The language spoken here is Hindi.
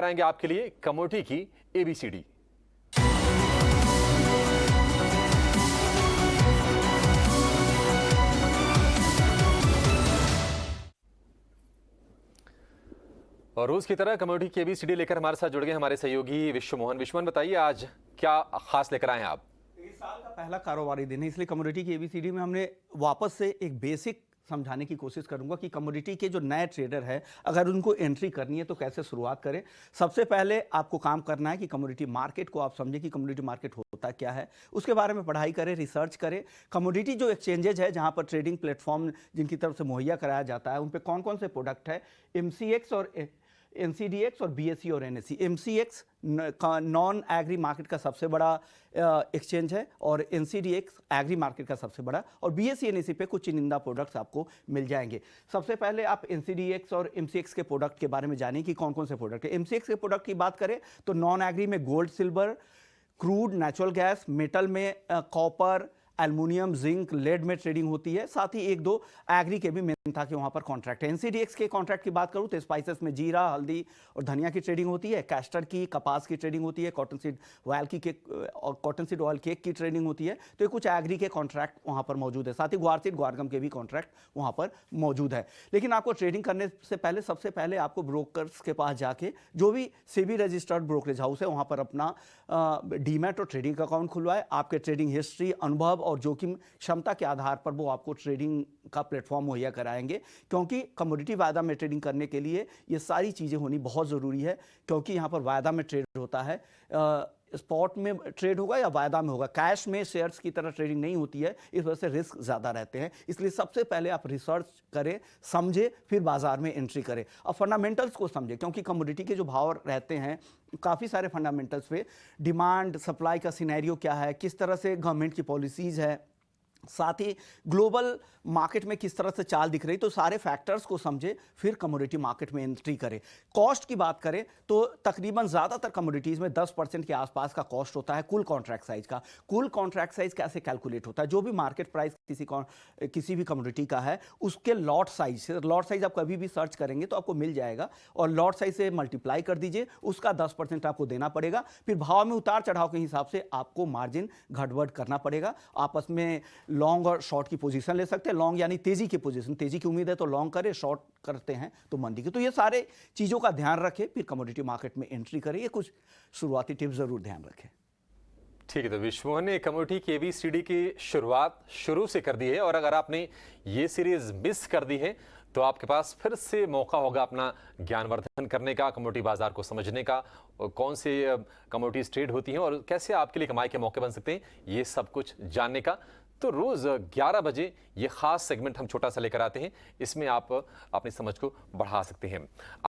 कराएंगे आपके लिए कमोडिटी की एबीसीडी। और रोज की तरह कमोडिटी की एबीसीडी लेकर हमारे साथ जुड़ गए हमारे सहयोगी विश्वमोहन। विश्वमोहन, बताइए आज क्या खास लेकर आए हैं आप? इस साल का पहला कारोबारी दिन है, इसलिए कमोडिटी की एबीसीडी में हमने वापस से एक बेसिक समझाने की कोशिश करूंगा कि कमोडिटी के जो नए ट्रेडर है अगर उनको एंट्री करनी है तो कैसे शुरुआत करें। सबसे पहले आपको काम करना है कि कमोडिटी मार्केट को आप समझें कि कमोडिटी मार्केट होता क्या है, उसके बारे में पढ़ाई करें, रिसर्च करें। कमोडिटी जो एक्सचेंजेज है जहां पर ट्रेडिंग प्लेटफॉर्म जिनकी तरफ से मुहैया कराया जाता है उन पर कौन कौन से प्रोडक्ट है, एमसीएक्स और एनसीडीएक्स और बीएसई और NSE. MCX non agri market का सबसे बड़ा एक्सचेंज है और एनसीडीएक्स एग्री मार्केट का सबसे बड़ा, और बीएसई एनएसई पे कुछ चुनिंदा प्रोडक्ट्स आपको मिल जाएंगे। सबसे पहले आप एनसीडीएक्स और एमसीएक्स के प्रोडक्ट के बारे में जानिए कि कौन कौन से प्रोडक्ट है। एमसीएक्स के प्रोडक्ट की बात करें तो नॉन एग्री में gold, silver, crude, natural gas, metal में कॉपर, एल्युमिनियम, जिंक, लेड में ट्रेडिंग होती है। साथ ही एक दो एग्री के भी मेन था कि वहां पर कॉन्ट्रैक्ट है। एनसीडीएक्स के कॉन्ट्रैक्ट की बात करूं तो स्पाइसेस में जीरा, हल्दी और धनिया की ट्रेडिंग होती है, कैस्टर की, कपास की ट्रेडिंग होती है, कॉटन सीड ऑयल की केक और कॉटन सीड ऑयल केक की ट्रेडिंग होती है। तो ये कुछ एग्री के कॉन्ट्रैक्ट वहां पर मौजूद है। साथ ही ग्वार सीड, ग्वारगम के भी कॉन्ट्रैक्ट वहां पर मौजूद है। लेकिन आपको ट्रेडिंग करने से पहले सबसे पहले आपको ब्रोकर्स के पास जाके, जो भी सेबी रजिस्टर्ड ब्रोकरेज हाउस है वहां पर अपना डीमैट और ट्रेडिंग अकाउंट खुलवाए। आपके ट्रेडिंग हिस्ट्री, अनुभव और जोखिम क्षमता के आधार पर वो आपको ट्रेडिंग का प्लेटफॉर्म मुहैया कराएंगे, क्योंकि कमोडिटी वायदा में ट्रेडिंग करने के लिए ये सारी चीज़ें होनी बहुत ज़रूरी है। क्योंकि यहाँ पर वायदा में ट्रेड होता है, स्पॉट में ट्रेड होगा या वायदा में होगा, कैश में शेयर्स की तरह ट्रेडिंग नहीं होती है, इस वजह से रिस्क ज़्यादा रहते हैं। इसलिए सबसे पहले आप रिसर्च करें, समझें, फिर बाजार में एंट्री करें और फंडामेंटल्स को समझें, क्योंकि कमोडिटी के जो भाव रहते हैं काफ़ी सारे फंडामेंटल्स पे, डिमांड सप्लाई का सिनेरियो क्या है, किस तरह से गवर्नमेंट की पॉलिसीज़ है, साथ ही ग्लोबल मार्केट में किस तरह से चाल दिख रही, तो सारे फैक्टर्स को समझे फिर कमोडिटी मार्केट में एंट्री करें। कॉस्ट की बात करें तो तकरीबन ज़्यादातर कमोडिटीज़ में 10% के आसपास का कॉस्ट होता है कुल कॉन्ट्रैक्ट साइज का। कुल कॉन्ट्रैक्ट साइज कैसे कैलकुलेट होता है? जो भी मार्केट प्राइस किसी भी कमोडिटी का है उसके लॉट साइज से, लॉट साइज आप कभी भी सर्च करेंगे तो आपको मिल जाएगा, और लॉट साइज से मल्टीप्लाई कर दीजिए, उसका 10% आपको देना पड़ेगा। फिर भाव में उतार चढ़ाव के हिसाब से आपको मार्जिन घटबढ़ करना पड़ेगा। आपस में लॉन्ग और शॉर्ट की पोजीशन ले सकते हैं। लॉन्ग यानी तेजी की पोजीशन, तेजी की उम्मीद है तो लॉन्ग करें, शॉर्ट करते हैं तो मंदी की। तो ये सारे चीजों का ध्यान रखें, फिर कमोडिटी मार्केट में एंट्री करें। ये कुछ शुरुआती टिप्स जरूर ध्यान रखें। ठीक है, तो विश्वमोहन ने कमोडिटी की एबीसीडी की शुरुआत शुरू से कर दी है, और अगर आपने ये सीरीज मिस कर दी है तो आपके पास फिर से मौका होगा अपना ज्ञानवर्धन करने का, कमोडिटी बाजार को समझने का, और कौन से कमोडिटीज ट्रेड होती हैं और कैसे आपके लिए कमाई के मौके बन सकते हैं, ये सब कुछ जानने का। तो रोज 11 बजे ये खास सेगमेंट हम छोटा सा लेकर आते हैं, इसमें आप अपनी समझ को बढ़ा सकते हैं।